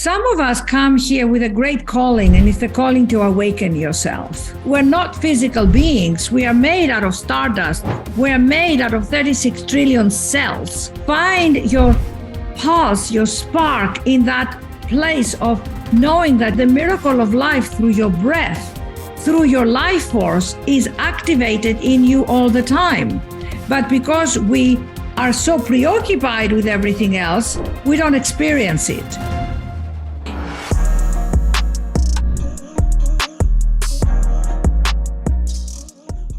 Some of us come here with a great calling, and it's the calling to awaken yourself. We're not physical beings. We are made out of stardust. We're made out of 36 trillion cells. Find your pulse, your spark in that place of knowing that the miracle of life through your breath, through your life force, is activated in you all the time. But because we are so preoccupied with everything else, we don't experience it.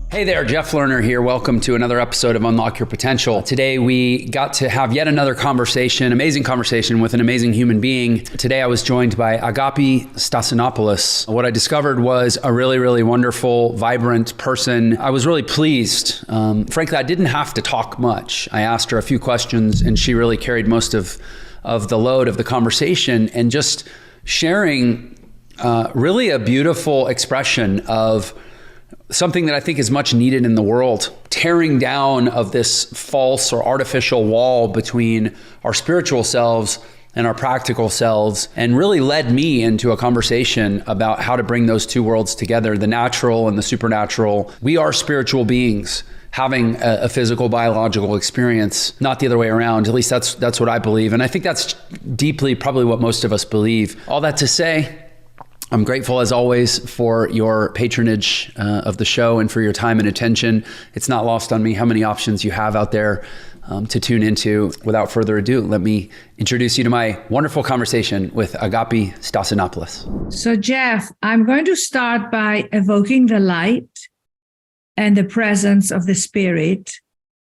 Hey there, Jeff Lerner here. Welcome to another episode of Unlock Your Potential. Today we got to have yet another conversation, amazing conversation with an amazing human being. Today I was joined by Agapi Stassinopoulos. What I discovered was a really, really wonderful, vibrant person. I was really pleased. Frankly, I didn't have to talk much. I asked her a few questions and she really carried most of the load of the conversation and just sharing really a beautiful expression of something that I think is much needed in the world, tearing down of this false or artificial wall between our spiritual selves and our practical selves, and really led me into a conversation about how to bring those two worlds together, the natural and the supernatural. We are spiritual beings having a physical, biological experience, not the other way around. At least that's what I believe. And I think that's deeply probably what most of us believe. All that to say, I'm grateful as always for your patronage of the show and for your time and attention. It's not lost on me how many options you have out there to tune into. Without further ado, let me introduce you to my wonderful conversation with Agapi Stassinopoulos. So Jeff, I'm going to start by evoking the light and the presence of the spirit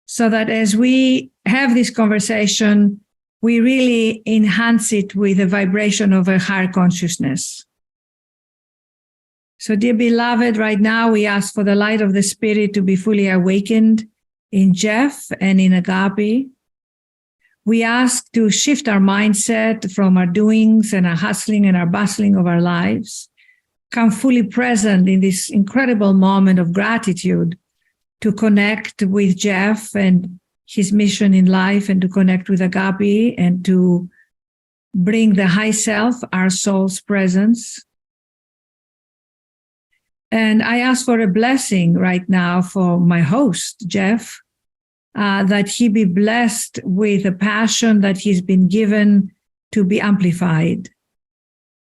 so that as we have this conversation, we really enhance it with a vibration of a higher consciousness. So dear beloved, right now we ask for the light of the spirit to be fully awakened in Jeff and in Agapi. We ask to shift our mindset from our doings and our hustling and our bustling of our lives, come fully present in this incredible moment of gratitude to connect with Jeff and his mission in life and to connect with Agapi and to bring the high self, our soul's presence. And I ask for a blessing right now for my host, Jeff, that he be blessed with a passion that he's been given to be amplified.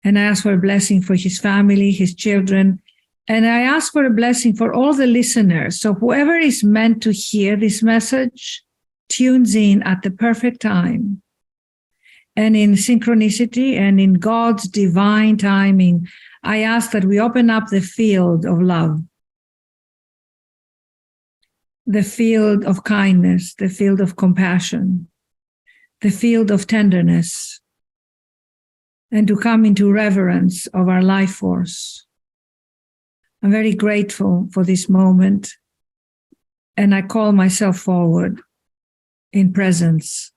And I ask for a blessing for his family, his children. And I ask for a blessing for all the listeners. So whoever is meant to hear this message tunes in at the perfect time. And in synchronicity and in God's divine timing, I ask that we open up the field of love, the field of kindness, the field of compassion, the field of tenderness, and to come into reverence of our life force. I'm very grateful for this moment, and I call myself forward in presence.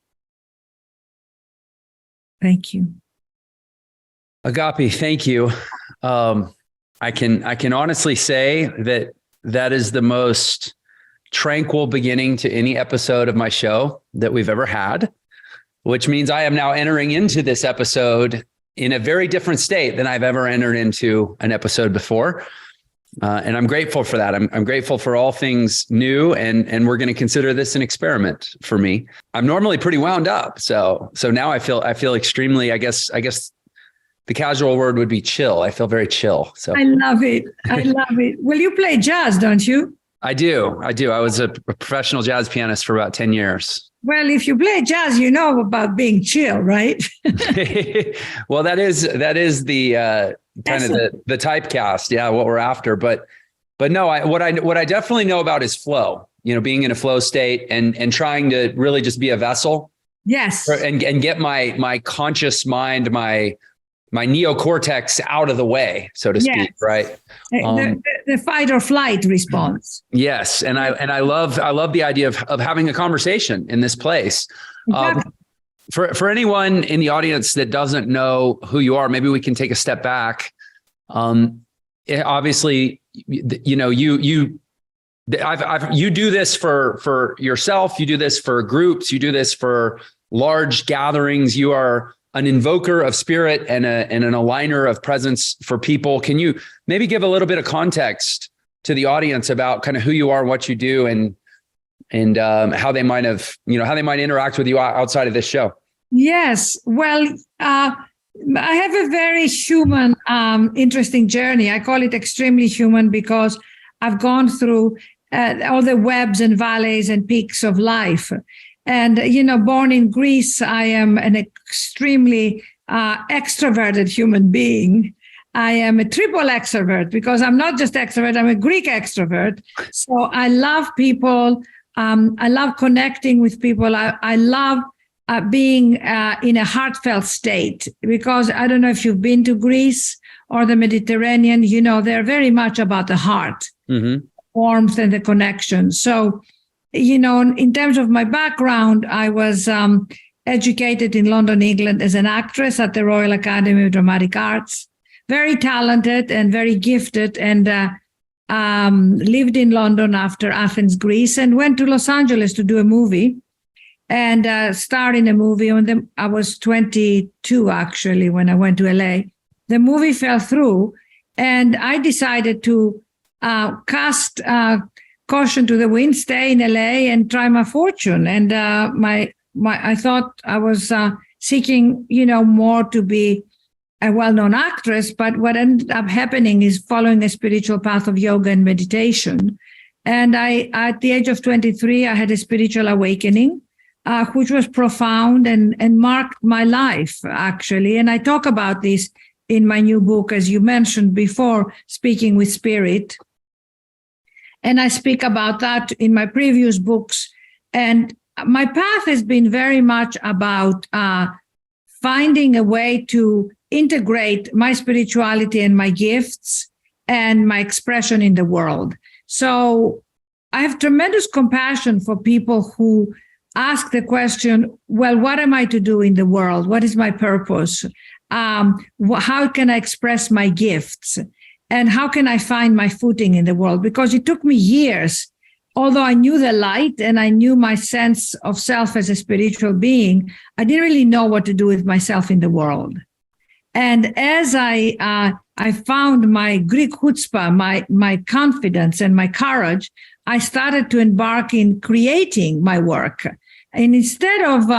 Thank you. Agapi, thank you. I can honestly say that is the most tranquil beginning to any episode of my show that we've ever had, which means I am now entering into this episode in a very different state than I've ever entered into an episode before. And I'm grateful for that. I'm grateful for all things new, and we're going to consider this an experiment for me. I'm normally pretty wound up. So now I feel extremely, I guess the casual word would be chill. I feel very chill. So I love it. I love it. Well, you play jazz, don't you? I do. I was a professional jazz pianist for about 10 years. Well, if you play jazz, you know about being chill, right? Well, that is the kind of the typecast. Yeah. What we're after. But no, what I definitely know about is flow, being in a flow state and trying to really just be a vessel. Yes. And get my conscious mind, my neocortex out of the way, so to speak, yes. Right? The fight or flight response. Yes, and I love the idea of having a conversation in this place. Exactly. For anyone in the audience that doesn't know who you are, maybe we can take a step back. Obviously, you do this for yourself. You do this for groups. You do this for large gatherings. You are an invoker of spirit and an aligner of presence for people. Can you maybe give a little bit of context to the audience about kind of who you are, what you do, and how they might interact with you outside of this show? Yes. Well, I have a very human, interesting journey. I call it extremely human because I've gone through all the webs and valleys and peaks of life. And, born in Greece, I am an extremely extroverted human being. I am a triple extrovert because I'm not just extrovert, I'm a Greek extrovert. So I love people. I love connecting with people. I love being in a heartfelt state, because I don't know if you've been to Greece or the Mediterranean, they're very much about the heart, warmth and the connection. So, in terms of my background, I was educated in London, England as an actress at the Royal Academy of Dramatic Arts, very talented and very gifted, and lived in London after Athens, Greece, and went to Los Angeles to do a movie and starred in a movie. I was 22, actually, when I went to LA. The movie fell through, and I decided to cast caution to the wind, stay in LA and try my fortune. And I thought I was seeking, more to be a well-known actress, but what ended up happening is following a spiritual path of yoga and meditation. And at the age of 23, I had a spiritual awakening, which was profound and marked my life, actually. And I talk about this in my new book, as you mentioned before, Speaking with Spirit. And I speak about that in my previous books. And my path has been very much about finding a way to integrate my spirituality and my gifts and my expression in the world. So I have tremendous compassion for people who ask the question, well, what am I to do in the world? What is my purpose? How can I express my gifts? And how can I find my footing in the world? Because it took me years, although I knew the light and I knew my sense of self as a spiritual being, I didn't really know what to do with myself in the world. And as I found my Greek chutzpah, my confidence and my courage, I started to embark in creating my work. And instead of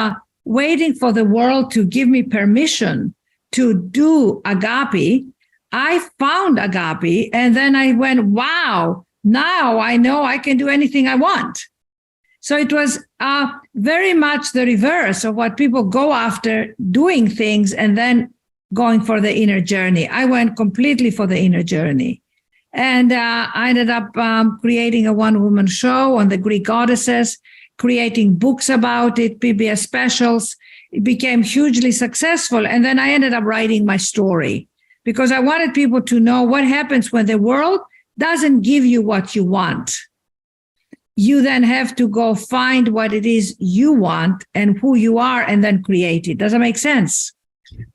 waiting for the world to give me permission to do Agapi, I found Agapi, and then I went, wow, now I know I can do anything I want. So it was very much the reverse of what people go after, doing things and then going for the inner journey. I went completely for the inner journey. And I ended up creating a one-woman show on the Greek goddesses, creating books about it, PBS specials. It became hugely successful. And then I ended up writing my story because I wanted people to know what happens when the world doesn't give you what you want. You then have to go find what it is you want and who you are and then create it. Does that make sense?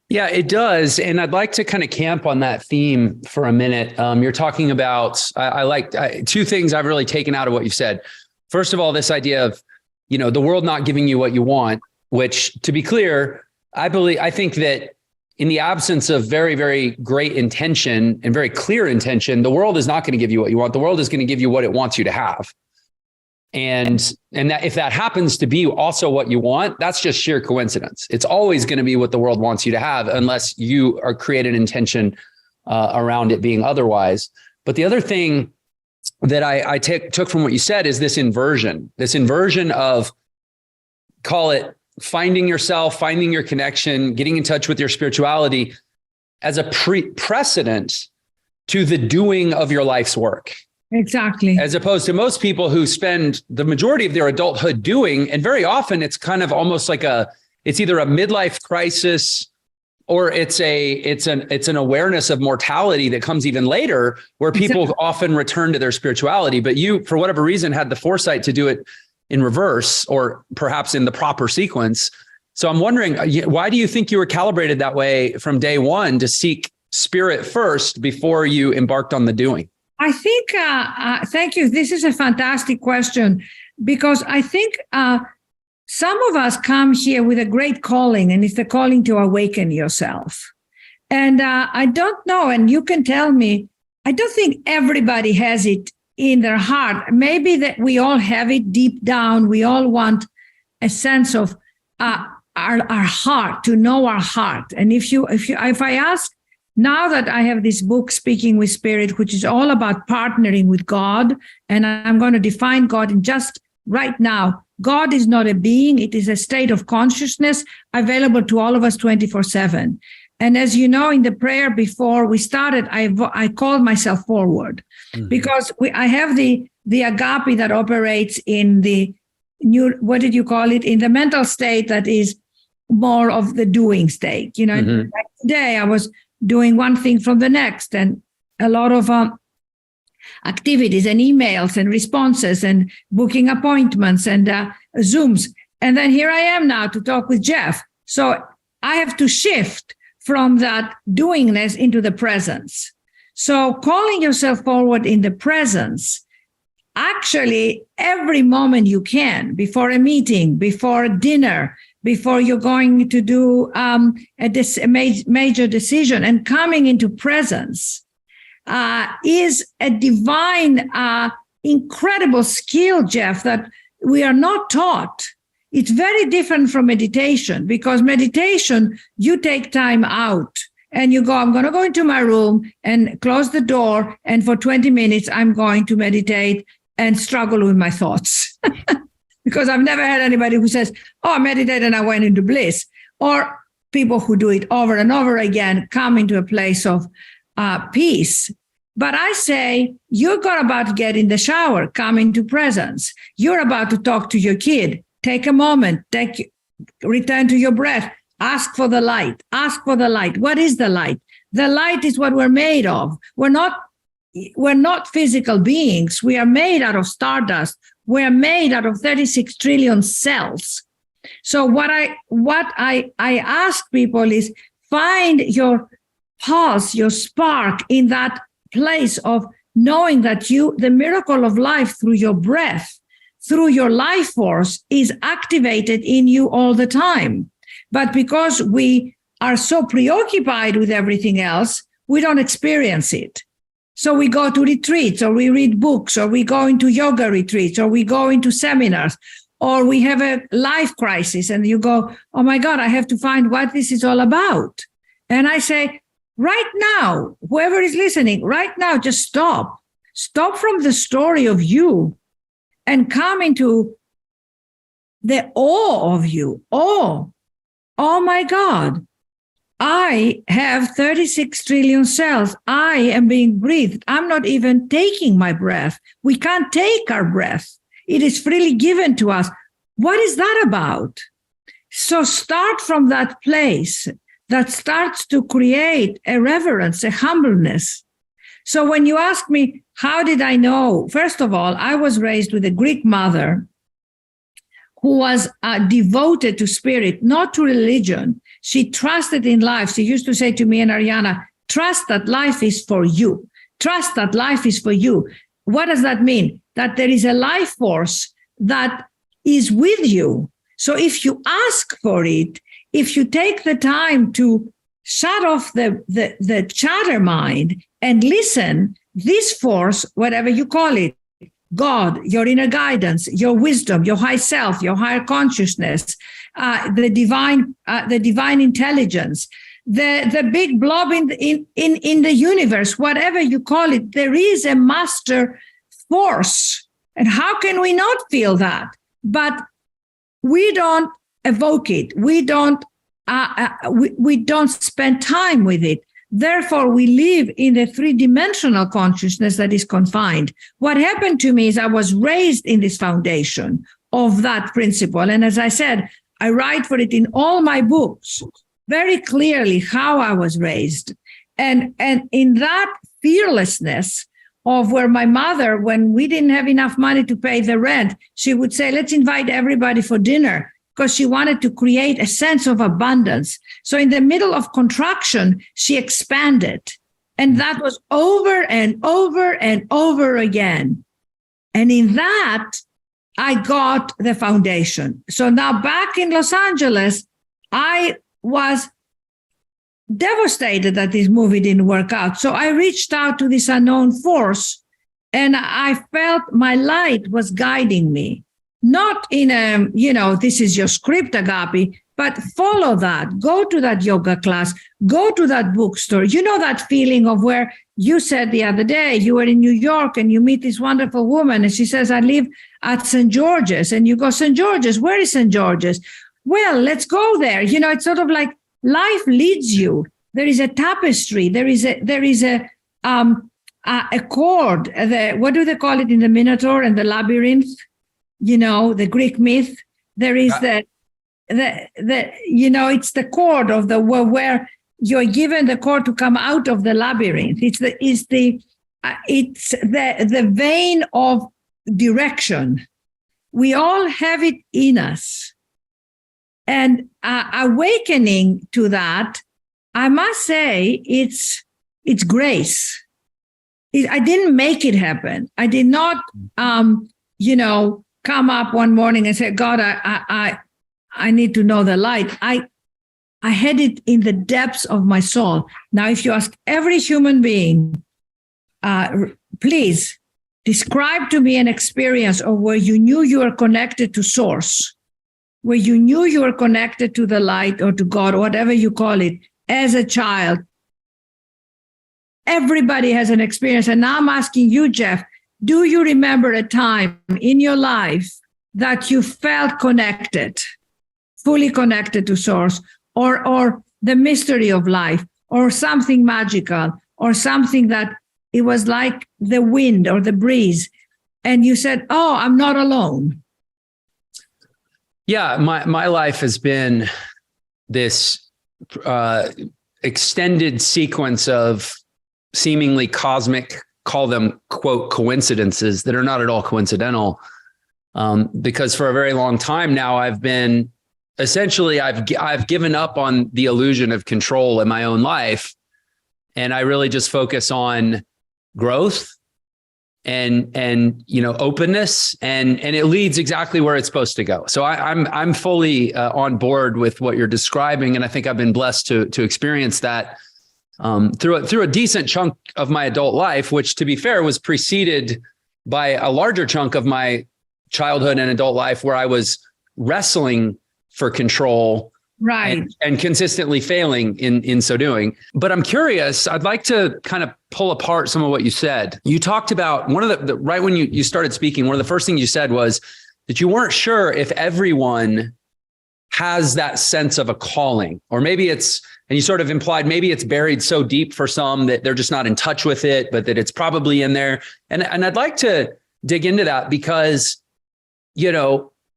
Yeah, it does. And I'd like to kind of camp on that theme for a minute. You're talking about, I like two things I've really taken out of what you said. First of all, this idea of, the world not giving you what you want, which, to be clear, I think that in the absence of very, very great intention and very clear intention, the world is not going to give you what you want. The world is going to give you what it wants you to have. And that if that happens to be also what you want, that's just sheer coincidence. It's always going to be what the world wants you to have, unless you are create an intention around it being otherwise. But the other thing that I took from what you said is this inversion of, call it finding yourself, finding your connection, getting in touch with your spirituality as a precedent to the doing of your life's work. Exactly. As opposed to most people who spend the majority of their adulthood doing, and very often it's kind of almost like it's either a midlife crisis or it's an awareness of mortality that comes even later, where people often return to their spirituality. But you, for whatever reason, had the foresight to do it in reverse, or perhaps in the proper sequence. So I'm wondering, why do you think you were calibrated that way from day one to seek spirit first before you embarked on the doing? I think, thank you. This is a fantastic question, because I think some of us come here with a great calling, and it's the calling to awaken yourself. And I don't know, and you can tell me, I don't think everybody has it in their heart. Maybe that we all have it deep down. We all want a sense of our heart, to know our heart. And if I ask, now that I have this book, Speaking with Spirit, which is all about partnering with God, and I'm going to define God in just right now. God is not a being. It is a state of consciousness available to all of us 24/7. And as you know, in the prayer before we started, I called myself forward, because I have the agape that operates in the new, what did you call it? In the mental state that is more of the doing state. You know, like today I was doing one thing from the next, and a lot of activities and emails and responses and booking appointments and Zooms. And then here I am now to talk with Jeff. So I have to shift from that doingness into the presence. So calling yourself forward in the presence, actually every moment you can, before a meeting, before dinner, before you're going to do a major decision, and coming into presence is a divine, incredible skill, Jeff, that we are not taught. It's very different from meditation, because meditation, you take time out and you go, I'm going to go into my room and close the door, and for 20 minutes, I'm going to meditate and struggle with my thoughts. Because I've never had anybody who says, oh, I meditated and I went into bliss. Or people who do it over and over again come into a place of peace. But I say, you're about to get in the shower, come into presence. You're about to talk to your kid. Take a moment, return to your breath, ask for the light, ask for the light. What is the light? The light is what we're made of. We're not physical beings. We are made out of stardust. We're made out of 36 trillion cells. So what I ask people is, find your pulse, your spark in that place of knowing that the miracle of life through your breath, through your life force, is activated in you all the time. But because we are so preoccupied with everything else, we don't experience it. So we go to retreats, or we read books, or we go into yoga retreats, or we go into seminars, or we have a life crisis, and you go, oh my God, I have to find what this is all about. And I say, right now, whoever is listening, right now, just stop. Stop from the story of you and come into the awe of you. Oh my God, I have 36 trillion cells. I am being breathed. I'm not even taking my breath. We can't take our breath. It is freely given to us. What is that about? So start from that place that starts to create a reverence, a humbleness. So when you ask me, how did I know? First of all, I was raised with a Greek mother who was devoted to spirit, not to religion. She trusted in life. She used to say to me and Ariana, trust that life is for you. Trust that life is for you. What does that mean? That there is a life force that is with you. So if you ask for it, if you take the time to shut off the chatter mind and listen, this force, whatever you call it, God, your inner guidance, your wisdom, your high self, your higher consciousness, the divine intelligence, the big blob in the universe, whatever you call it, there is a master force. And how can we not feel that? But we don't evoke it. We don't spend time with it. Therefore, we live in the three-dimensional consciousness that is confined. What happened to me is I was raised in this foundation of that principle. And as I said, I write for it in all my books, very clearly how I was raised. And in that fearlessness of where my mother, when we didn't have enough money to pay the rent, she would say, let's invite everybody for dinner, because she wanted to create a sense of abundance. So in the middle of contraction, she expanded. And that was over and over and over again. And in that, I got the foundation. So now back in Los Angeles, I was devastated that this movie didn't work out. So I reached out to this unknown force, and I felt my light was guiding me. Not in a, this is your script, Agapi, but follow that. Go to that yoga class. Go to that bookstore. You know that feeling of where you said the other day, you were in New York and you meet this wonderful woman and she says, I live at St. George's. And you go, St. George's, where is St. George's? Well, let's go there. It's sort of like life leads you. There is a tapestry. There is a chord. What do they call it in the Minotaur and the Labyrinth? The Greek myth. There is it's the chord of the where you're given the chord to come out of the labyrinth. It's the vein of direction. We all have it in us, and awakening to that, I must say, it's grace. I didn't make it happen. I did not, come up one morning and say, God, I need to know the light. I had it in the depths of my soul. Now, if you ask every human being, please describe to me an experience of where you knew you were connected to source, where you knew you were connected to the light or to God, or whatever you call it, as a child. Everybody has an experience. And now I'm asking you, Jeff, do you remember a time in your life that you felt connected, fully connected to source, or the mystery of life, or something magical, or something that it was like the wind or the breeze, and you said, oh, I'm not alone? Yeah, my life has been this extended sequence of seemingly cosmic, call them, quote, coincidences that are not at all coincidental. Because for a very long time now, I've been essentially, I've given up on the illusion of control in my own life. And I really just focus on growth and openness, and it leads exactly where it's supposed to go. So I'm fully on board with what you're describing. And I think I've been blessed to experience that through a decent chunk of my adult life, which, to be fair, was preceded by a larger chunk of my childhood and adult life where I was wrestling for control, right, and consistently failing in so doing. But I'm curious, I'd like to kind of pull apart some of what you said. You talked about one of the right when you started speaking, one of the first things you said was that you weren't sure if everyone has that sense of a calling, or maybe it's, and you sort of implied maybe it's buried so deep for some that they're just not in touch with it, but that it's probably in there. And I'd like to dig into that because,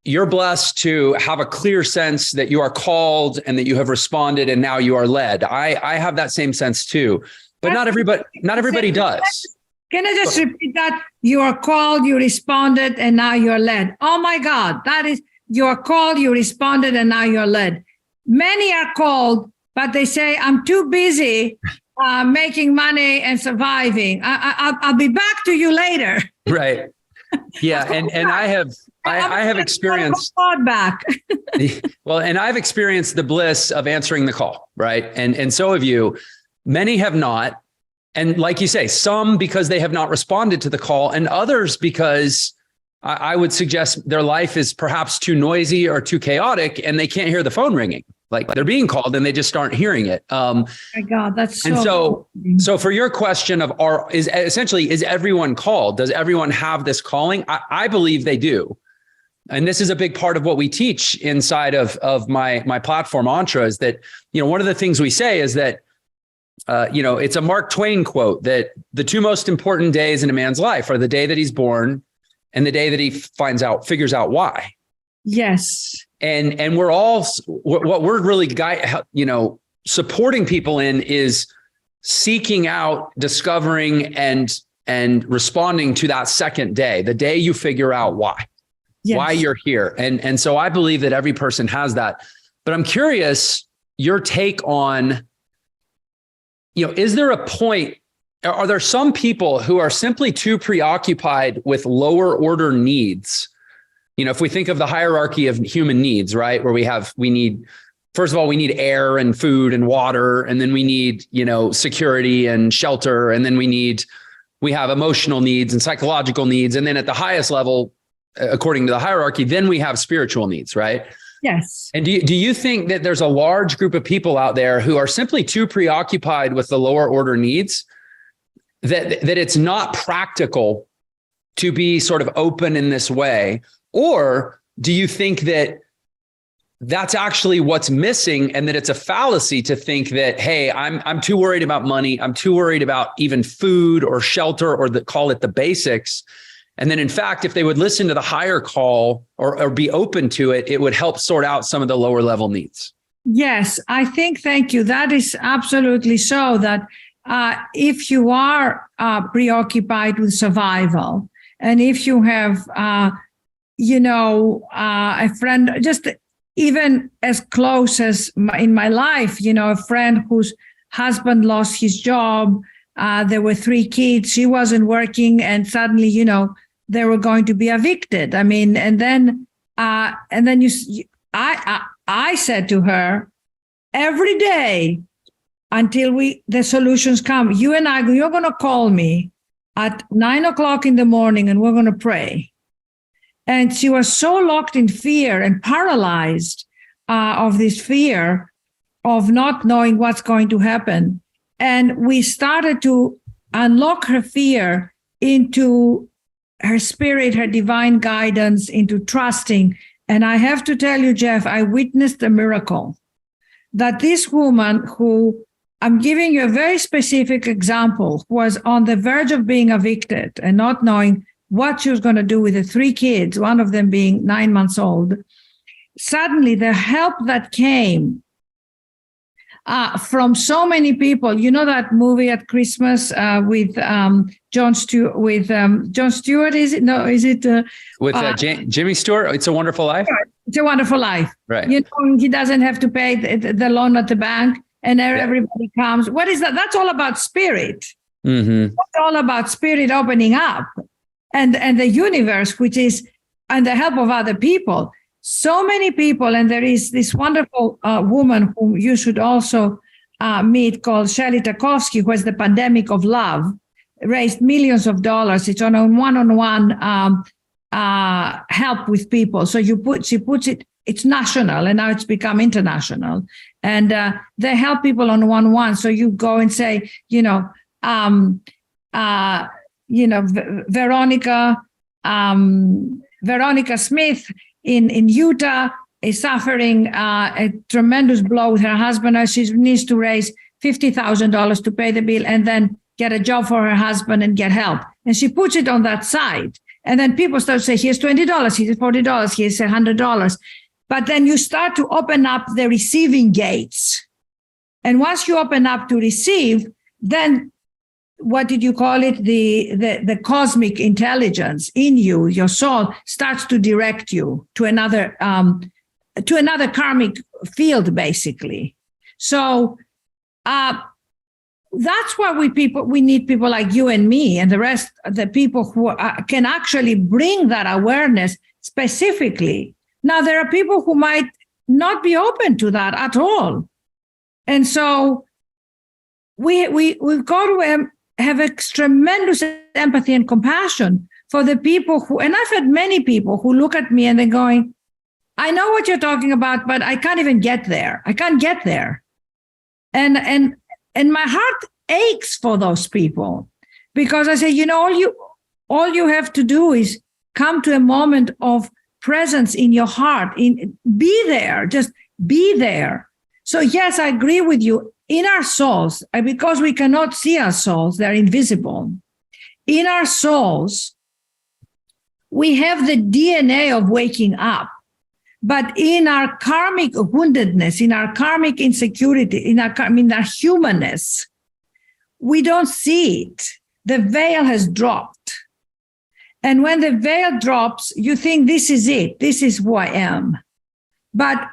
you're blessed to have a clear sense that you are called and that you have responded and now you are led. I have that same sense too, but not everybody does. Can I just repeat that? You are called, you responded, and now you're led. Oh my God, that is, you are called, you responded, and now you're led. Many are called, but they say, I'm too busy making money and surviving. I'll be back to you later. Right. Yeah. And I have experienced back. well, and I've experienced the bliss of answering the call. Right. And so have you. Many have not. And like you say, some because they have not responded to the call, and others because I would suggest their life is perhaps too noisy or too chaotic and they can't hear the phone ringing. Like they're being called and they just aren't hearing it. My God, that's so. And so for your question of is everyone called? Does everyone have this calling? I believe they do. And this is a big part of what we teach inside of my platform mantra is that, one of the things we say is that, it's a Mark Twain quote that the two most important days in a man's life are the day that he's born and the day that he figures out why. Yes. And we're all, what we're really supporting people in is seeking out, discovering and responding to that second day, the day you figure out why. Yes. Why you're here. And so I believe that every person has that. But I'm curious, your take on, is there a point, are there some people who are simply too preoccupied with lower order needs You know, if we think of the hierarchy of human needs, right, where we need, first of all, we need air and food and water, and then we need, you know, security and shelter, and then we have emotional needs and psychological needs, and then at the highest level, according to the hierarchy, then we have spiritual needs, right? Yes. And do you think that there's a large group of people out there who are simply too preoccupied with the lower order needs, that it's not practical to be sort of open in this way? Or do you think that that's actually what's missing, and that it's a fallacy to think that, hey, I'm too worried about money, I'm too worried about even food or shelter, or call it the basics. And then in fact, if they would listen to the higher call or be open to it, it would help sort out some of the lower level needs. Yes, I think, thank you. That is absolutely so, that if you are preoccupied with survival, and if you have, a friend, just even as close as in my life, a friend whose husband lost his job, there were 3 kids, she wasn't working, and suddenly, they were going to be evicted. I mean, and then I said to her, every day until the solutions come, you're going to call me at 9:00 in the morning, and we're going to pray. And she was so locked in fear and paralyzed of this fear of not knowing what's going to happen. And we started to unlock her fear into her spirit, her divine guidance, into trusting. And I have to tell you, Jeff, I witnessed a miracle. That this woman, who, I'm giving you a very specific example, was on the verge of being evicted and not knowing what she was going to do with the 3 kids, one of them being 9 months old. Suddenly, the help that came from so many people. You know that movie at Christmas with Jon Stewart? Is it? No, is it? With Jimmy Stewart? It's a Wonderful Life? It's a Wonderful Life. Right. He doesn't have to pay the loan at the bank, and everybody comes. What is that? That's all about spirit. Mm-hmm. That's all about spirit opening up. And the universe, which is, and the help of other people. So many people, and there is this wonderful woman whom you should also meet, called Shelley Tarkovsky, who has the Pandemic of Love, raised millions of dollars. It's on a one-on-one help with people. So she puts it, it's national, and now it's become international. And they help people on one-on-one. So you go and say, Veronica Smith in Utah is suffering a tremendous blow with her husband. She needs to raise $50,000 to pay the bill and then get a job for her husband and get help. And she puts it on that side. And then people start to say, here's $20, here's $40, here's $100. But then you start to open up the receiving gates. And once you open up to receive, then what did you call it? The cosmic intelligence in you, your soul, starts to direct you to another karmic field, basically. So that's why we need people like you and me and the rest of the people who can actually bring that awareness specifically. Now, there are people who might not be open to that at all. And so we've got to have a tremendous empathy and compassion for the people who, and I've had many people who look at me and they're going, I know what you're talking about, but I can't even get there. I can't get there. And my heart aches for those people, because I say, all you have to do is come to a moment of presence in your heart, be there, just be there. So yes, I agree with you. In our souls, because we cannot see our souls, they're invisible. In our souls, we have the DNA of waking up. But in our karmic woundedness, in our karmic insecurity, in our humanness, we don't see it. The veil has dropped. And when the veil drops, you think this is it. This is who I am. But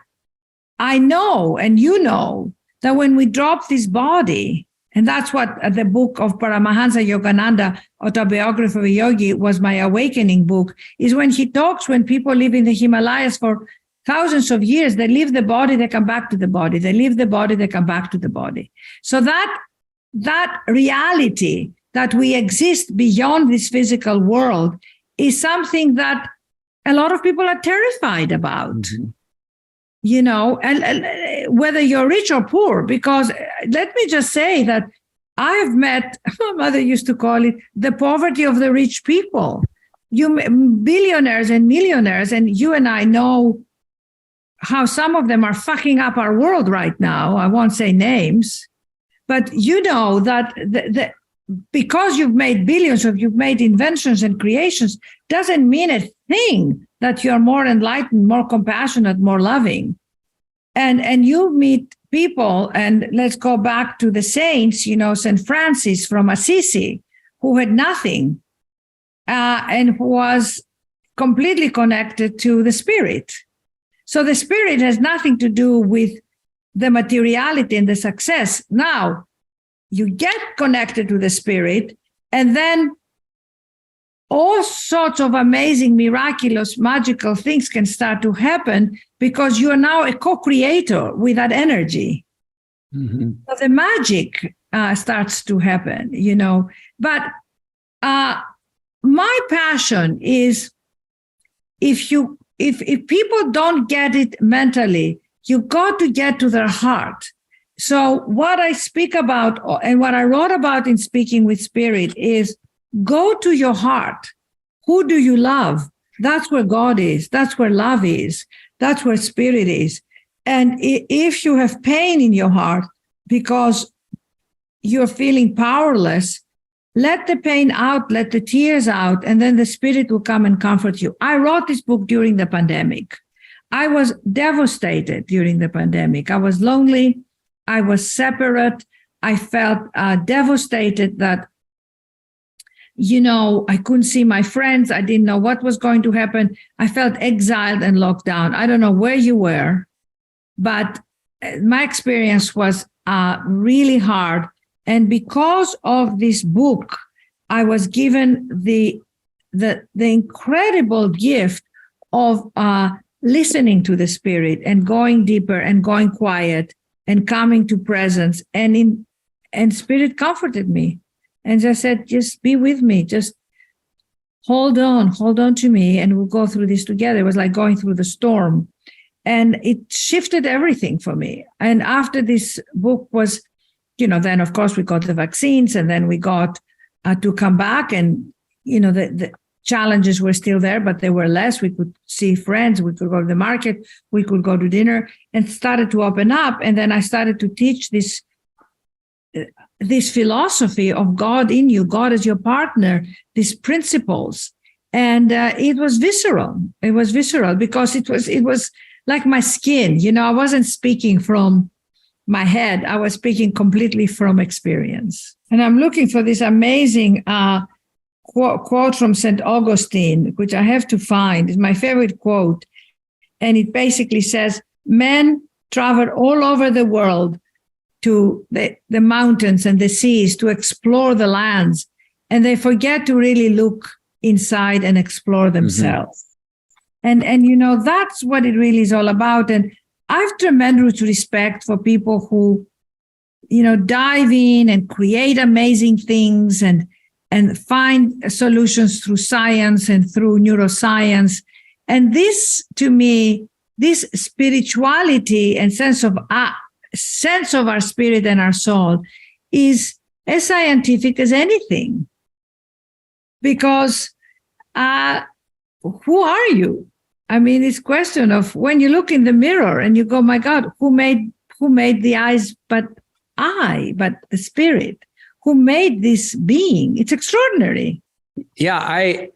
I know, and you know, that when we drop this body, And that's what the book of Paramahansa Yogananda, Autobiography of a Yogi, was my awakening book, is when he talks, when people live in the Himalayas for thousands of years, they leave the body, they come back to the body. They leave the body, they come back to the body. So that reality that we exist beyond this physical world is something that a lot of people are terrified about. Mm-hmm. You know, and whether you're rich or poor, because let me just say that I have met, my mother used to call it the poverty of the rich people. You billionaires and millionaires, and you and I know how some of them are fucking up our world right now. I won't say names, but you know that because you've made billions, or you've made inventions and creations, doesn't mean a thing that you're more enlightened, more compassionate, more loving. And you meet people, and let's go back to the saints, you know, St. Francis from Assisi, who had nothing and who was completely connected to the spirit. So the spirit has nothing to do with the materiality and the success. Now, you get connected to the spirit, and then all sorts of amazing, miraculous, magical things can start to happen because you are now a co-creator with that energy. Mm-hmm. So the magic starts to happen, you know. But my passion is, if people don't get it mentally, you got to get to their heart. So what I speak about, and what I wrote about in Speaking with Spirit, is go to your heart. Who do you love? That's where God is. That's where love is. That's where spirit is. And if you have pain in your heart because you're feeling powerless, let the pain out, let the tears out, and then the spirit will come and comfort you. I wrote this book during the pandemic. I was devastated during the pandemic. I was lonely. I was separate. I felt devastated that, you know, I couldn't see my friends. I didn't know what was going to happen. I felt exiled and locked down. I don't know where you were, but my experience was really hard. And because of this book, I was given the incredible gift of listening to the spirit and going deeper and going quiet and coming to presence. And spirit comforted me. And just said, just be with me. Just hold on to me, and we'll go through this together. It was like going through the storm. And it shifted everything for me. And after this book was, you know, then of course we got the vaccines, and then we got to come back, and, you know, the challenges were still there, but they were less. We could see friends, we could go to the market, we could go to dinner, and started to open up. And then I started to teach this philosophy of God in you, God as your partner, these principles. And it was visceral. It was visceral because it was like my skin. You know, I wasn't speaking from my head. I was speaking completely from experience. And I'm looking for this amazing quote from St. Augustine, which I have to find. It's my favorite quote. And it basically says, men travel all over the world to the mountains and the seas to explore the lands, and they forget to really look inside and explore themselves. Mm-hmm. And you know, that's what it really is all about. And I have tremendous respect for people who, you know, dive in and create amazing things and find solutions through science and through neuroscience. And this, to me, this spirituality and sense of our spirit and our soul is as scientific as anything. Because who are you? I mean, it's a question of when you look in the mirror and you go, my God, who made the eyes but the spirit? Who made this being? It's extraordinary. Yeah,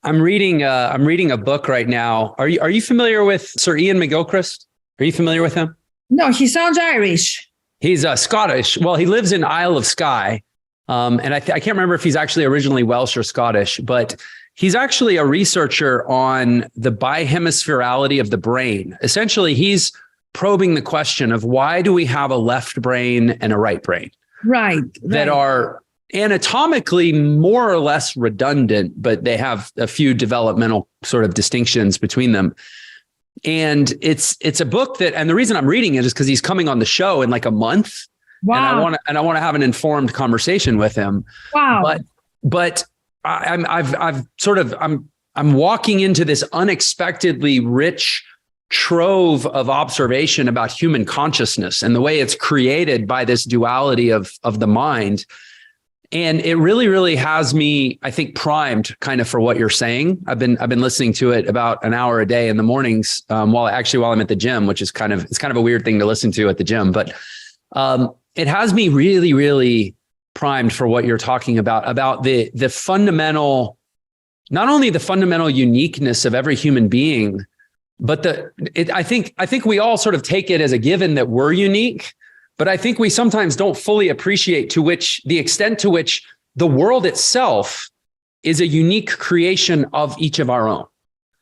I'm reading a book right now. Are you familiar with Sir Ian McGilchrist? Are you familiar with him? No, he sounds Irish. He's Scottish. Well, he lives in Isle of Skye. And I can't remember if he's actually originally Welsh or Scottish, but he's actually a researcher on the bihemispherality of the brain. Essentially, he's probing the question of why do we have a left brain and a right brain? Right. that are anatomically more or less redundant, but they have a few developmental sort of distinctions between them. And it's a book that, and the reason I'm reading it is because he's coming on the show in like a month. Wow. And I want to have an informed conversation with him. Wow. But I'm walking into this unexpectedly rich trove of observation about human consciousness and the way it's created by this duality of the mind. And it really, really has me, I think, primed kind of for what you're saying. I've been listening to it about an hour a day in the mornings while I'm at the gym, which is kind of a weird thing to listen to at the gym. But it has me really, really primed for what you're talking about the fundamental, not only the fundamental uniqueness of every human being, but I think we all sort of take it as a given that we're unique. But I think we sometimes don't fully appreciate the extent to which the world itself is a unique creation of each of our own.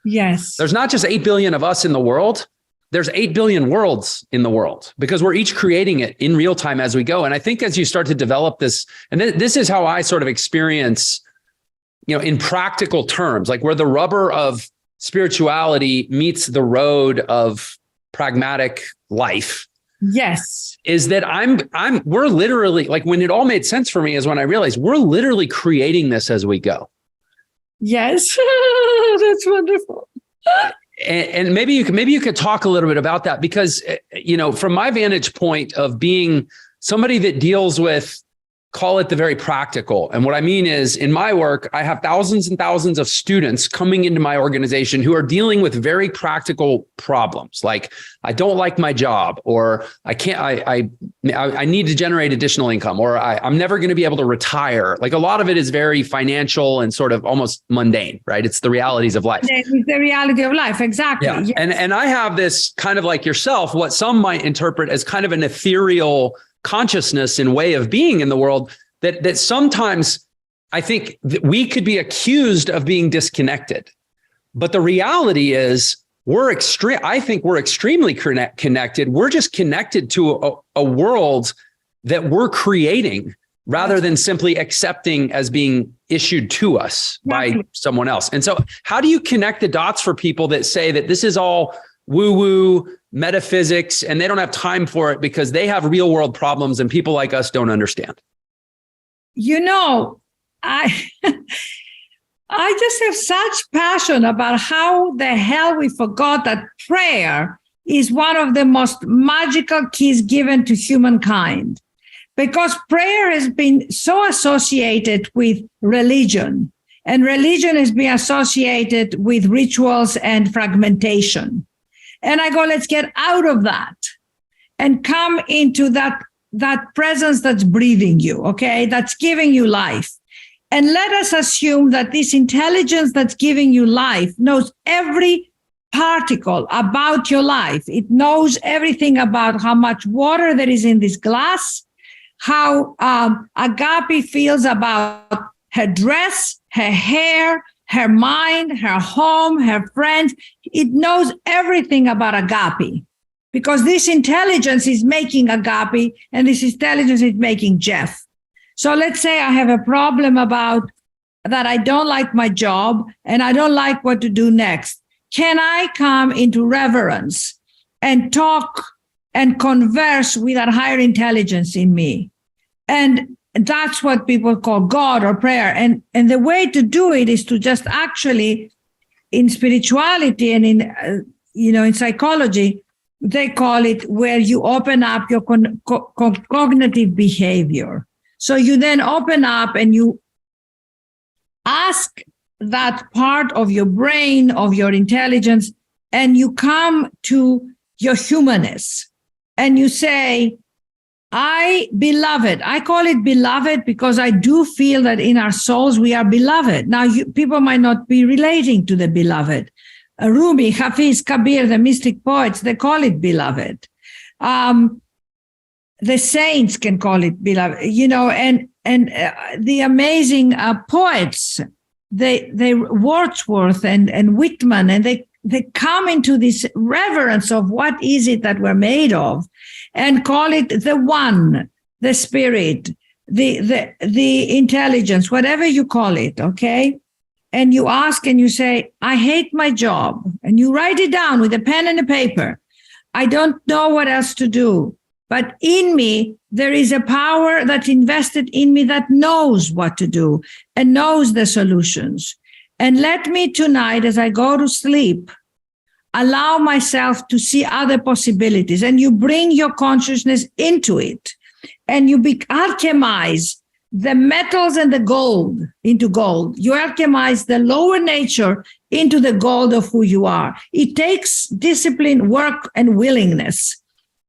Yes. There's not just 8 billion of us in the world. There's 8 billion worlds in the world because we're each creating it in real time as we go. And I think as you start to develop this, and this is how I sort of experience, in practical terms, like where the rubber of spirituality meets the road of pragmatic life. Yes. Is that we're literally, like, when it all made sense for me is when I realized we're literally creating this as we go. Yes. That's wonderful. And maybe you could talk a little bit about that, because, from my vantage point of being somebody that deals with, call it the very practical. And what I mean is, in my work, I have thousands and thousands of students coming into my organization who are dealing with very practical problems. Like, I don't like my job, or I need to generate additional income, or I'm never going to be able to retire. Like, a lot of it is very financial and sort of almost mundane, right? It's the realities of life. It's the reality of life. Exactly. Yeah. Yes. And I have this kind of, like yourself, what some might interpret as kind of an ethereal consciousness and way of being in the world that sometimes I think that we could be accused of being disconnected. But the reality is I think we're extremely connected. We're just connected to a world that we're creating rather than simply accepting as being issued to us by someone else. And so how do you connect the dots for people that say that this is all woo-woo metaphysics and they don't have time for it because they have real world problems and people like us don't understand? I just have such passion about how the hell we forgot that prayer is one of the most magical keys given to humankind, because prayer has been so associated with religion, and religion has been associated with rituals and fragmentation. And I go, let's get out of that and come into that presence that's breathing you, okay? That's giving you life. And let us assume that this intelligence that's giving you life knows every particle about your life. It knows everything about how much water there is in this glass, how Agapi feels about her dress, her hair, her mind, her home, her friends. It knows everything about Agapi, because this intelligence is making Agapi, and this intelligence is making Jeff. So let's say I have a problem about that. I don't like my job and I don't like what to do next. Can I come into reverence and talk and converse with that higher intelligence in me? And that's what people call God or prayer. And the way to do it is to just actually, in spirituality and in psychology, they call it where you open up your cognitive behavior. So you then open up and you ask that part of your brain, of your intelligence, and you come to your humanness and you say, beloved. I call it beloved because I do feel that in our souls we are beloved. Now, people might not be relating to the beloved. Rumi, Hafiz, Kabir, the mystic poets, they call it beloved. The saints can call it beloved, and the amazing poets, they Wordsworth and Whitman, and they come into this reverence of what is it that we're made of, and call it the one, the spirit, the intelligence, whatever you call it, okay? And you ask and you say, I hate my job. And you write it down with a pen and a paper. I don't know what else to do. But in me, there is a power that's invested in me that knows what to do and knows the solutions. And let me tonight, as I go to sleep, allow myself to see other possibilities. And you bring your consciousness into it. And you alchemize the metals and the gold into gold. You alchemize the lower nature into the gold of who you are. It takes discipline, work, and willingness.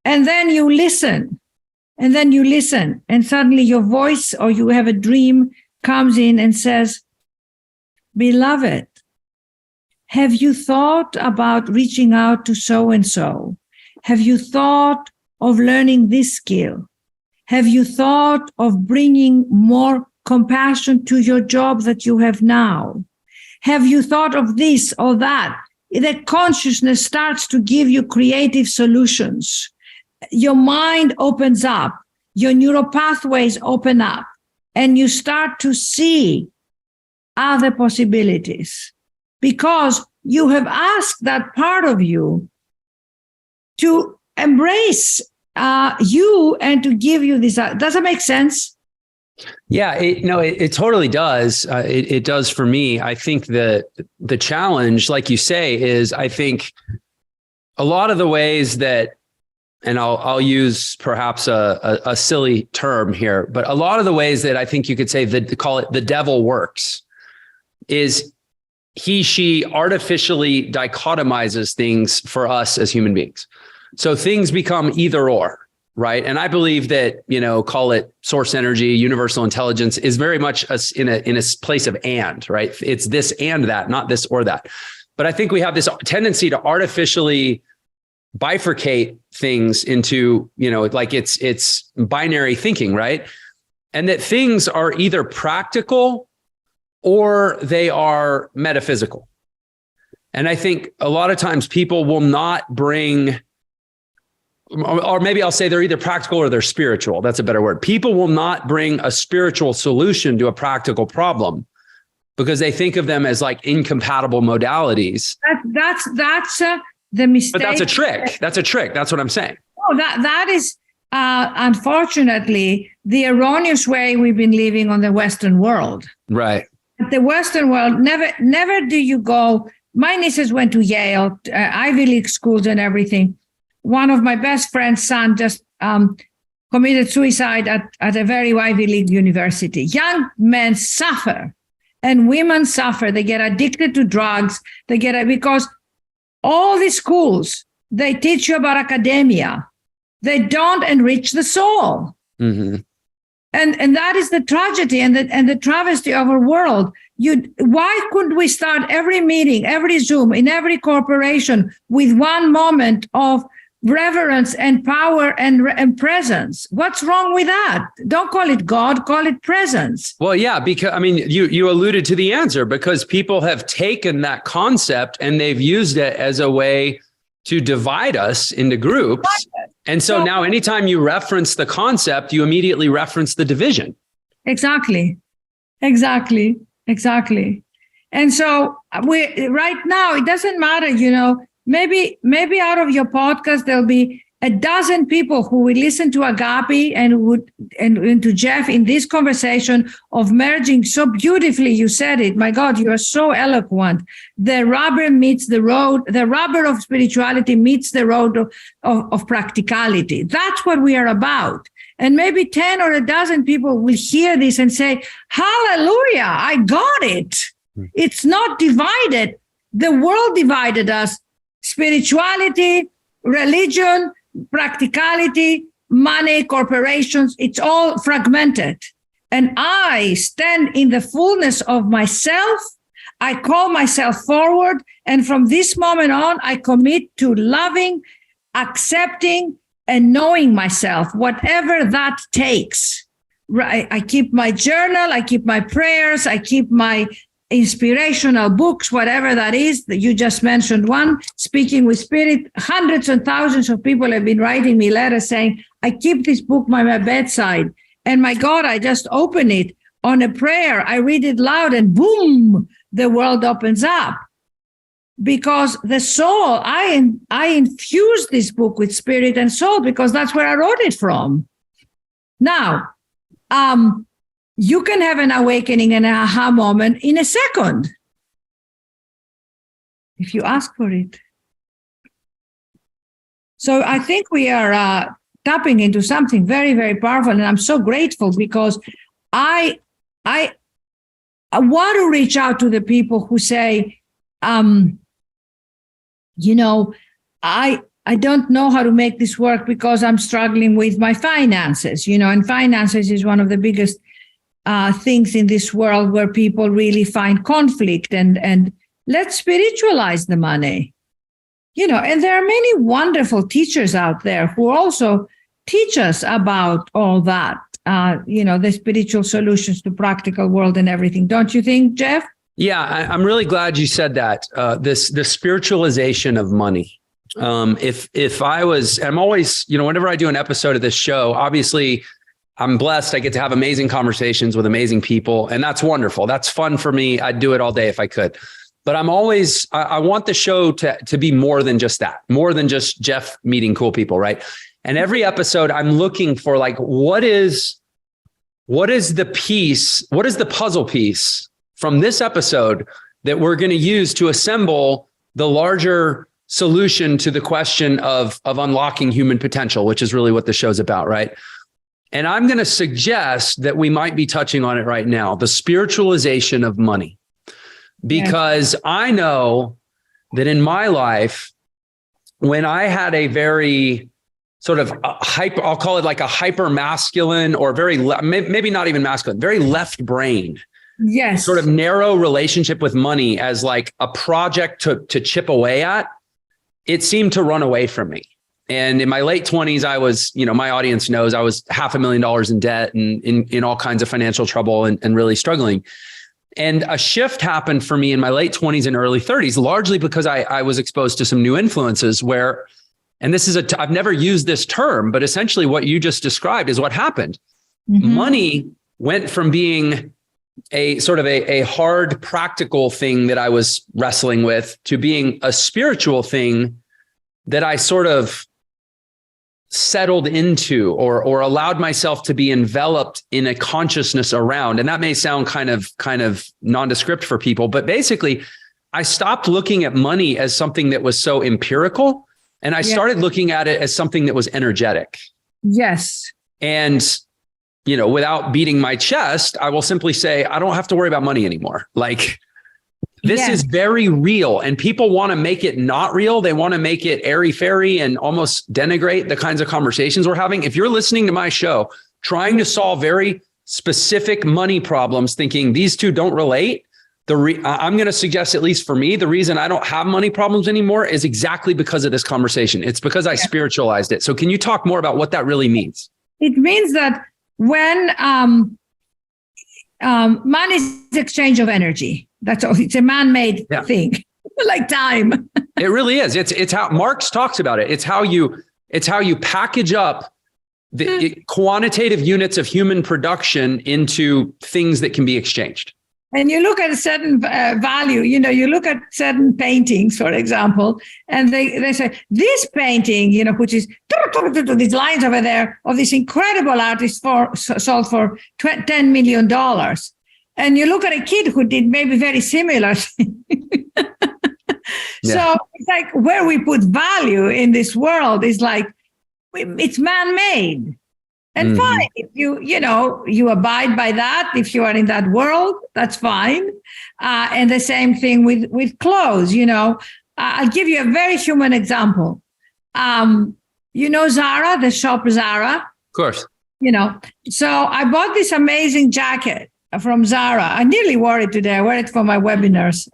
And then you listen. And then you listen. And suddenly your voice, or you have a dream, comes in and says, beloved, have you thought about reaching out to so-and-so? Have you thought of learning this skill? Have you thought of bringing more compassion to your job that you have now? Have you thought of this or that? The consciousness starts to give you creative solutions. Your mind opens up, your neural pathways open up, and you start to see other possibilities because you have asked that part of you to embrace you and to give you this. Does it make sense? Yeah, it totally does. It does for me. I think the challenge, like you say, is I think a lot of the ways that, and I'll use perhaps a silly term here, but a lot of the ways that I think you could say that, call it the devil works, is she artificially dichotomizes things for us as human beings. So things become either or, right? And I believe that, call it source energy, universal intelligence is very much in a place of and, right? It's this and that, not this or that. But I think we have this tendency to artificially bifurcate things into, like it's binary thinking, right? And that things are either practical or they are metaphysical. And I think a lot of times people will not bring, or maybe I'll say they're either practical or they're spiritual. That's a better word. People will not bring a spiritual solution to a practical problem because they think of them as like incompatible modalities. That's the mistake. But that's a trick. That's a trick. That's what I'm saying. Oh, that is unfortunately the erroneous way we've been living on the Western world. Right. The Western world, never do you go. My nieces went to Yale, Ivy League schools and everything. One of my best friend's son just committed suicide at a very Ivy League university. Young men suffer and women suffer. They get addicted to drugs. Because all these schools, they teach you about academia. They don't enrich the soul. Mm-hmm. And that is the tragedy and the travesty of our world. Why couldn't we start every meeting, every Zoom, in every corporation with one moment of reverence and power and presence? What's wrong with that? Don't call it God, call it presence. Well, yeah, because you alluded to the answer, because people have taken that concept and they've used it as a way to divide us into groups. And so now anytime you reference the concept, you immediately reference the division. Exactly. And so right now, it doesn't matter, maybe out of your podcast, there'll be a dozen people who will listen to Agapi and to Jeff in this conversation of merging so beautifully. You said it. My God, you are so eloquent. The rubber meets the road. The rubber of spirituality meets the road of practicality. That's what we are about. And maybe 10 or a dozen people will hear this and say, hallelujah, I got it. It's not divided. The world divided us. Spirituality, religion, practicality, money, corporations, it's all fragmented. And I stand in the fullness of myself. I call myself forward. And from this moment on, I commit to loving, accepting, and knowing myself, whatever that takes. Right? I keep my journal, I keep my prayers, I keep my inspirational books, whatever that is. That you just mentioned one, Speaking with Spirit. Hundreds and thousands of people have been writing me letters saying, I keep this book by my bedside. And my God, I just open it on a prayer. I read it loud and boom, the world opens up. Because the soul, I infused this book with spirit and soul because that's where I wrote it from. Now, you can have an awakening and an aha moment in a second if you ask for it. So I think we are tapping into something very, very powerful, and I'm so grateful because I want to reach out to the people who say, I don't know how to make this work because I'm struggling with my finances, and finances is one of the biggest things in this world where people really find conflict, and let's spiritualize the money, and there are many wonderful teachers out there who also teach us about all that, the spiritual solutions to practical world and everything. Don't you think, Jeff? Yeah, I'm really glad you said that. The spiritualization of money. I'm always, whenever I do an episode of this show, obviously I'm blessed. I get to have amazing conversations with amazing people, and that's wonderful. That's fun for me. I'd do it all day if I could. But I want the show to be more than just that, more than just Jeff meeting cool people, right? And every episode I'm looking for what is the piece, what is the puzzle piece from this episode that we're going to use to assemble the larger solution to the question of unlocking human potential, which is really what the show's about, right? And I'm going to suggest that we might be touching on it right now, the spiritualization of money. Because I know that in my life, when I had a very sort of I'll call it like a hyper masculine or maybe not even masculine, very left brain. Yes. Sort of narrow relationship with money as like a project to chip away at, it seemed to run away from me. And in my late 20s, I was, my audience knows I was $500,000 in debt and in all kinds of financial trouble and really struggling. And a shift happened for me in my late 20s and early 30s, largely because I was exposed to some new influences where, and this is I've never used this term, but essentially what you just described is what happened. Mm-hmm. Money went from being a sort of a hard practical thing that I was wrestling with to being a spiritual thing that I sort of settled into or allowed myself to be enveloped in a consciousness around. And that may sound kind of nondescript for people, but basically I stopped looking at money as something that was so empirical, and I started looking at it as something that was energetic. Yes. And without beating my chest, I will simply say, I don't have to worry about money anymore. Like, this is very real, and people want to make it not real. They want to make it airy-fairy and almost denigrate the kinds of conversations we're having. If you're listening to my show, trying to solve very specific money problems, thinking these two don't relate, I'm going to suggest, at least for me, the reason I don't have money problems anymore is exactly because of this conversation. It's because I spiritualized it. So can you talk more about what that really means? It means that when money is exchange of energy. That's all. It's a man-made thing, like time. It really is. It's how Marx talks about it. It's how you package up the quantitative units of human production into things that can be exchanged. And you look at a certain value, you look at certain paintings, for example, and they say, this painting, which is these lines over there of this incredible artist sold for $10 million. And you look at a kid who did maybe very similar thing. So it's like where we put value in this world is like, it's man-made. And fine, if you abide by that, if you are in that world, that's fine. And the same thing with clothes, I'll give you a very human example. Zara, the shop Zara? Of course. So I bought this amazing jacket from Zara. I nearly wore it today. I wear it for my webinars.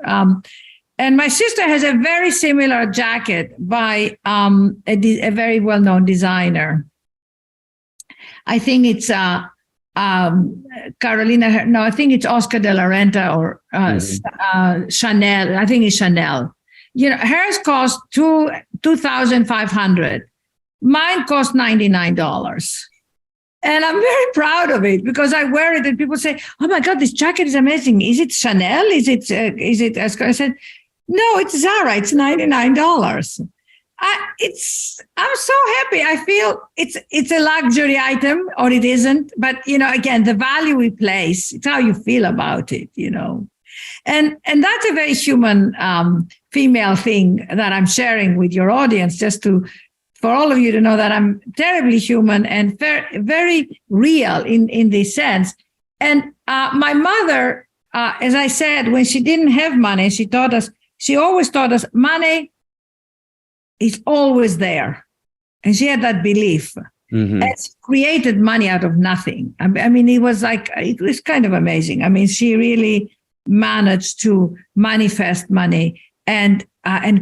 And my sister has a very similar jacket by a very well-known designer. I think it's Carolina, no, I think it's Oscar de la Renta or Chanel. I think it's Chanel. Hers cost $2,500. Mine cost $99. And I'm very proud of it because I wear it and people say, "Oh my God, this jacket is amazing. Is it Chanel? Is it I said, "No, it's Zara. It's $99." I'm so happy. I feel it's a luxury item, or it isn't. But again, the value we place, it's how you feel about it. And that's a very human female thing that I'm sharing with your audience, just for all of you to know that I'm terribly human and very, very real in this sense. And my mother, as I said, when she didn't have money, she always taught us money is always there. And she had that belief. Mm-hmm. And she created money out of nothing. I mean, it was kind of amazing. I mean, she really managed to manifest money and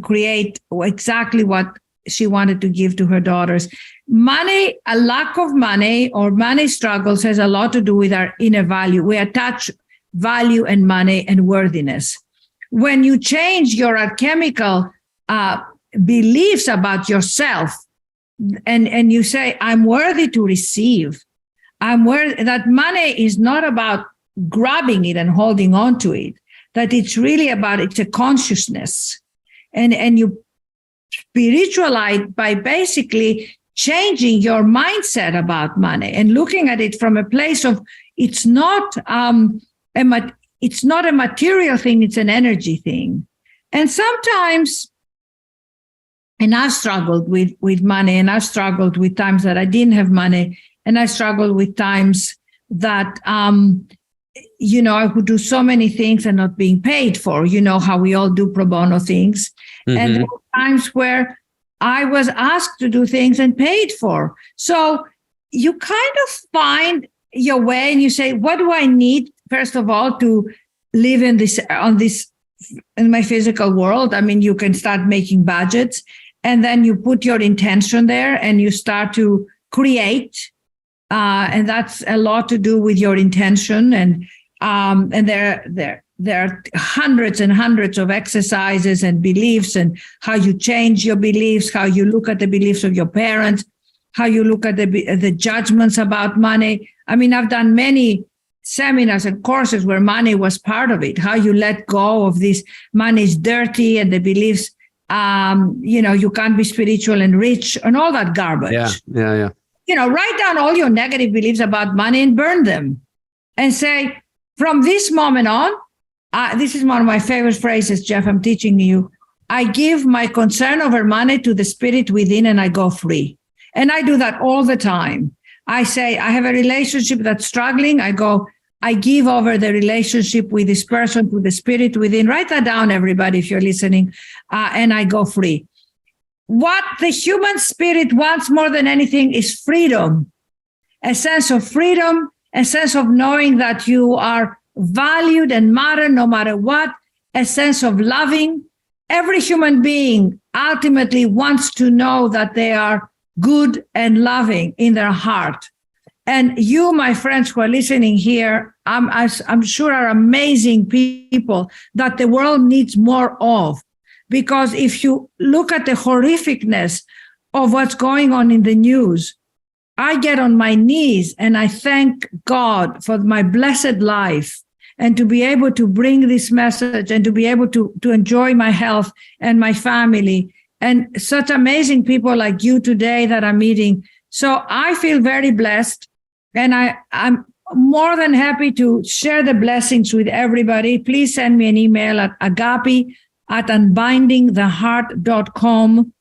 create exactly what she wanted to give to her daughters. Money, a lack of money or money struggles has a lot to do with our inner value. We attach value and money and worthiness. When you change your alchemical beliefs about yourself and you say, I'm worthy to receive, I'm worthy, that money is not about grabbing it and holding on to it, that it's really about, it's a consciousness. And you spiritualize by basically changing your mindset about money and looking at it from a place of it's not a material thing, it's an energy thing. And sometimes, and I've struggled with money, and I've struggled with times that I didn't have money, and I struggled with times that I would do so many things and not being paid for, how we all do pro bono things. Mm-hmm. And there were times where I was asked to do things and paid for. So you kind of find your way and you say, what do I need, first of all, to live in my physical world? I mean, you can start making budgets and then you put your intention there and you start to create. And that's a lot to do with your intention. And there are hundreds and hundreds of exercises and beliefs and how you change your beliefs, how you look at the beliefs of your parents, how you look at the judgments about money. I mean, I've done many seminars and courses where money was part of it, how you let go of this money is dirty and the beliefs, you can't be spiritual and rich and all that garbage. Yeah. Write down all your negative beliefs about money and burn them and say, from this moment on, this is one of my favorite phrases, Jeff, I'm teaching you. I give my concern over money to the spirit within and I go free. And I do that all the time. I say, I have a relationship that's struggling. I give over the relationship with this person to the spirit within. Write that down, everybody, if you're listening. And I go free. What the human spirit wants more than anything is freedom, a sense of freedom, a sense of knowing that you are valued and matter no matter what, a sense of loving. Every human being ultimately wants to know that they are good and loving in their heart. And you, my friends who are listening here, I'm sure are amazing people that the world needs more of. Because if you look at the horrificness of what's going on in the news, I get on my knees and I thank God for my blessed life and to be able to bring this message and to be able to enjoy my health and my family and such amazing people like you today that I'm meeting. So I feel very blessed and I'm more than happy to share the blessings with everybody. Please send me an email at agapi@unbindingtheheart.com.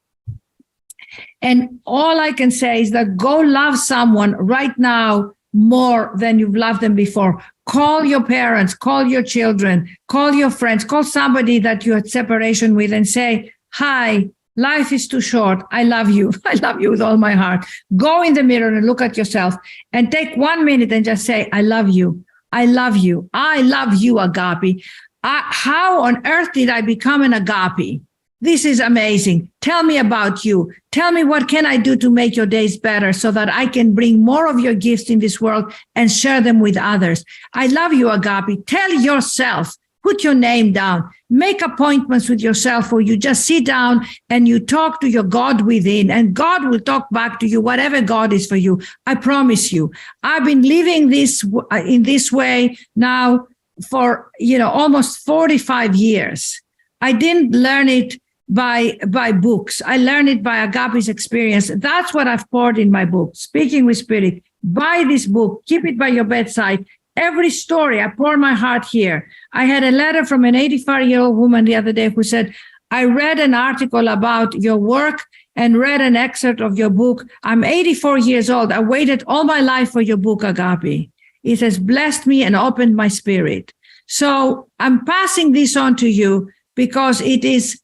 And all I can say is that go love someone right now more than you've loved them before. Call your parents, call your children, call your friends, call somebody that you had separation with and say, hi, life is too short. I love you. I love you with all my heart. Go in the mirror and look at yourself and take 1 minute and just say, I love you. I love you. I love you, Agapi. How on earth did I become an Agapi? this is amazing. Tell me about you. Tell me what can I do to make your days better so that I can bring more of your gifts in this world and share them with others. I love you, Agapi. Tell yourself, put your name down, make appointments with yourself, or you just sit down and you talk to your God within, and God will talk back to you, whatever God is for you. I promise you. I've been living this in this way now for, almost 45 years. I didn't learn it by books. I learned it by Agapi's experience. That's what I've poured in my book, Speaking with Spirit. Buy this book, keep it by your bedside. Every story, I pour my heart here. I had a letter from an 85-year-old woman the other day who said, I read an article about your work and read an excerpt of your book. I'm 84 years old. I waited all my life for your book, Agapi. It has blessed me and opened my spirit. So I'm passing this on to you because it is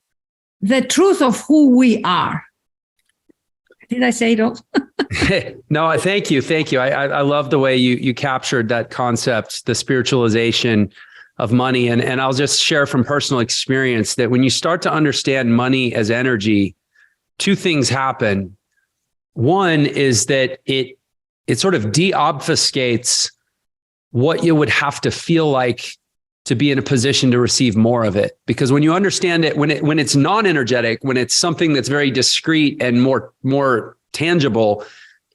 the truth of who we are. Did I say it all? No, thank you. Thank you. I love the way you captured that concept, the spiritualization of money. And I'll just share from personal experience that when you start to understand money as energy, two things happen. One is that it sort of deobfuscates what you would have to feel like to be in a position to receive more of it. Because when you understand it, when it's non-energetic, when it's something that's very discrete and more tangible,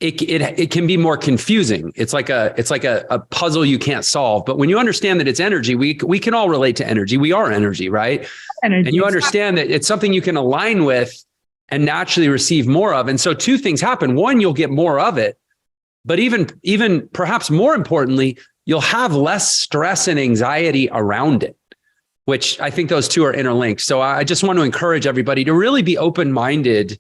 it can be more confusing. It's like a puzzle you can't solve. But when you understand that it's energy, we can all relate to energy. We are energy, right? Energy. And you understand that it's something you can align with and naturally receive more of. And so two things happen. One, you'll get more of it, but even perhaps more importantly, you'll have less stress and anxiety around it, which I think those two are interlinked. So I just want to encourage everybody to really be open-minded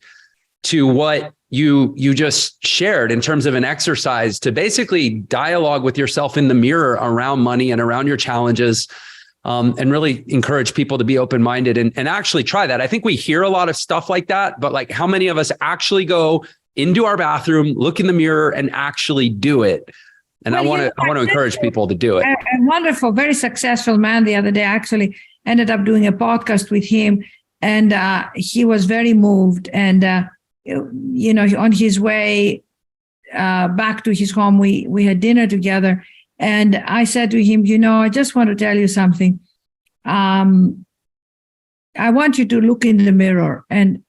to what you just shared in terms of an exercise to basically dialogue with yourself in the mirror around money and around your challenges, and really encourage people to be open-minded and actually try that. I think we hear a lot of stuff like that, but like how many of us actually go into our bathroom, look in the mirror and actually do it? And I want to encourage people to do it. A wonderful, very successful man the other day, actually ended up doing a podcast with him, and he was very moved. And, on his way back to his home, we had dinner together. And I said to him, I just want to tell you something. I want you to look in the mirror and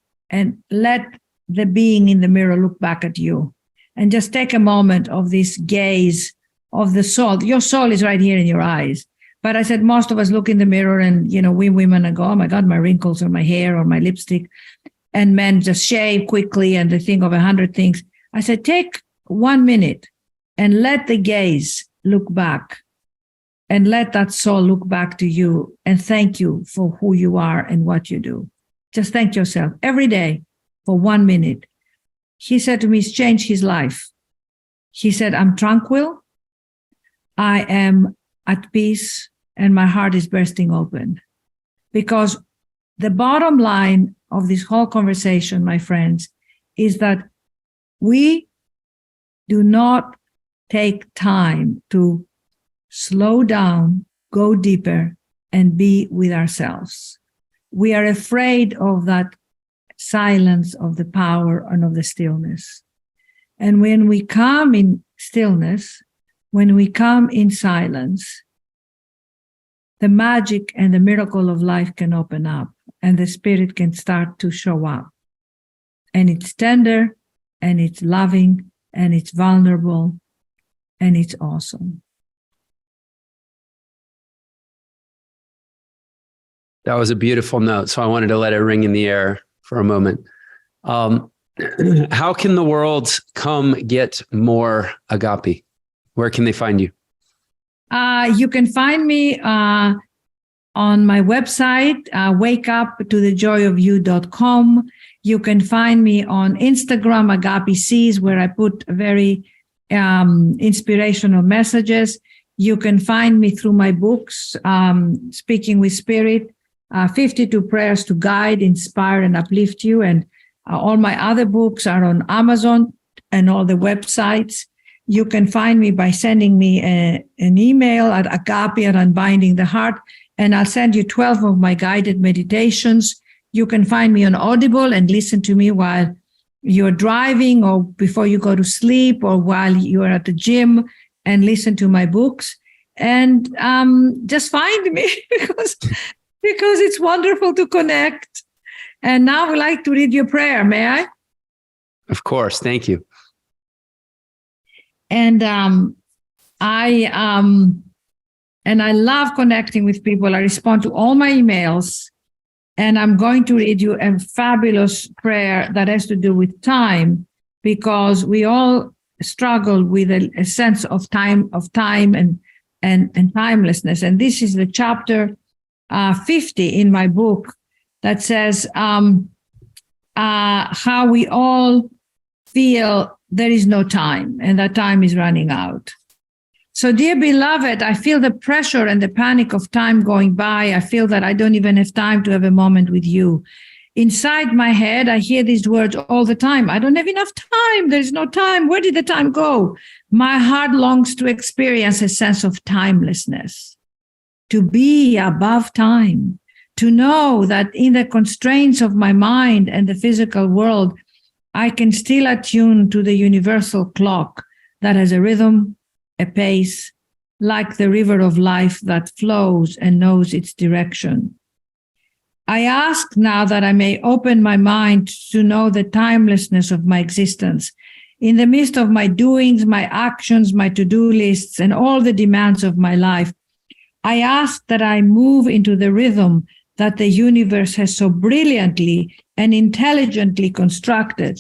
let the being in the mirror look back at you. And just take a moment of this gaze of the soul. Your soul is right here in your eyes. But I said, most of us look in the mirror and, we women and go, oh my God, my wrinkles or my hair or my lipstick. And men just shave quickly and they think of 100 things. I said, take 1 minute and let the gaze look back and let that soul look back to you and thank you for who you are and what you do. Just thank yourself every day for 1 minute. He said to me, it's changed his life. He said, I'm tranquil. I am at peace and my heart is bursting open. Because the bottom line of this whole conversation, my friends, is that we do not take time to slow down, go deeper, and be with ourselves. We are afraid of that silence, of the power, and of the stillness. And when we come in stillness, when we come in silence, the magic and the miracle of life can open up and the spirit can start to show up. And it's tender, and it's loving, and it's vulnerable, and it's awesome. That was a beautiful note. So I wanted to let it ring in the air for a moment. How can the world come get more Agapi? Where can they find you? You can find me on my website, wakeuptothejoyofyou.com. You can find me on Instagram, Agapi Sees, where I put very inspirational messages. You can find me through my books, Speaking with Spirit, 52 Prayers to Guide, Inspire, and Uplift You. And all my other books are on Amazon and all the websites. You can find me by sending me an email at Agapi at Unbinding the Heart, and I'll send you 12 of my guided meditations. You can find me on Audible and listen to me while you're driving or before you go to sleep or while you're at the gym and listen to my books. And just find me because it's wonderful to connect. And now I'd like to read your prayer. May I? Of course. Thank you. And I love connecting with people. I respond to all my emails. And I'm going to read you a fabulous prayer that has to do with time, because we all struggle with a sense of time and timelessness. And this is the chapter 50 in my book that says how we all feel there is no time and that time is running out. So, dear beloved, I feel the pressure and the panic of time going by. I feel that I don't even have time to have a moment with you. Inside my head, I hear these words all the time. I don't have enough time. There's no time. Where did the time go? My heart longs to experience a sense of timelessness, to be above time, to know that in the constraints of my mind and the physical world, I can still attune to the universal clock that has a rhythm, a pace, like the river of life that flows and knows its direction. I ask now that I may open my mind to know the timelessness of my existence. In the midst of my doings, my actions, my to-do lists, and all the demands of my life, I ask that I move into the rhythm that the universe has so brilliantly and intelligently constructed.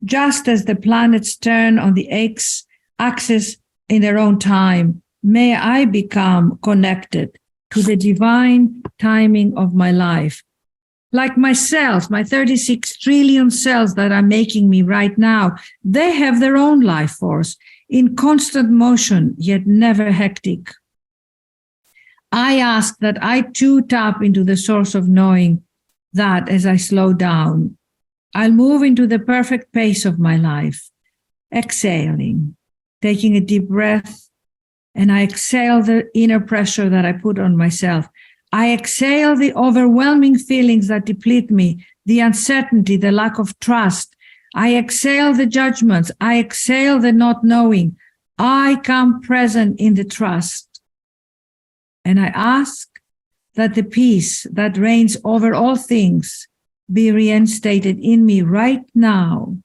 Just as the planets turn on the axis in their own time, may I become connected to the divine timing of my life. Like my cells, my 36 trillion cells that are making me right now, they have their own life force in constant motion, yet never hectic. I ask that I too tap into the source of knowing that as I slow down, I'll move into the perfect pace of my life, exhaling, taking a deep breath, and I exhale the inner pressure that I put on myself. I exhale the overwhelming feelings that deplete me, the uncertainty, the lack of trust. I exhale the judgments. I exhale the not knowing. I come present in the trust. And I ask that the peace that reigns over all things be reinstated in me right now.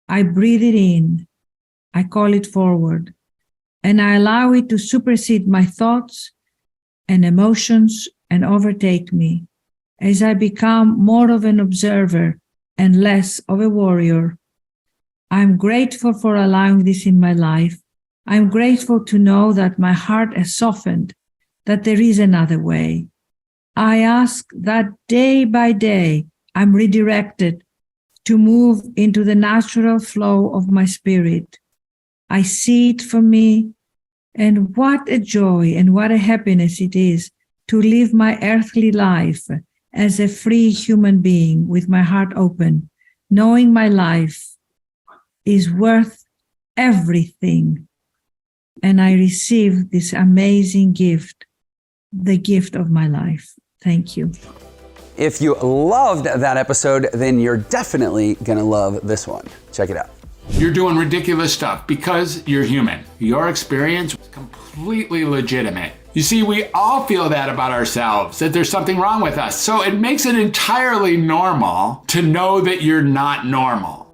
I breathe it in. I call it forward. And I allow it to supersede my thoughts and emotions and overtake me as I become more of an observer and less of a warrior. I'm grateful for allowing this in my life. I'm grateful to know that my heart has softened, that there is another way. I ask that day by day I'm redirected to move into the natural flow of my spirit. I see it for me, and what a joy and what a happiness it is to live my earthly life as a free human being with my heart open, knowing my life is worth everything. And I receive this amazing gift, the gift of my life. Thank you. If you loved that episode, then you're definitely going to love this one. Check it out. You're doing ridiculous stuff because you're human. Your experience was completely legitimate. You see, we all feel that about ourselves, that there's something wrong with us. So it makes it entirely normal to know that you're not normal.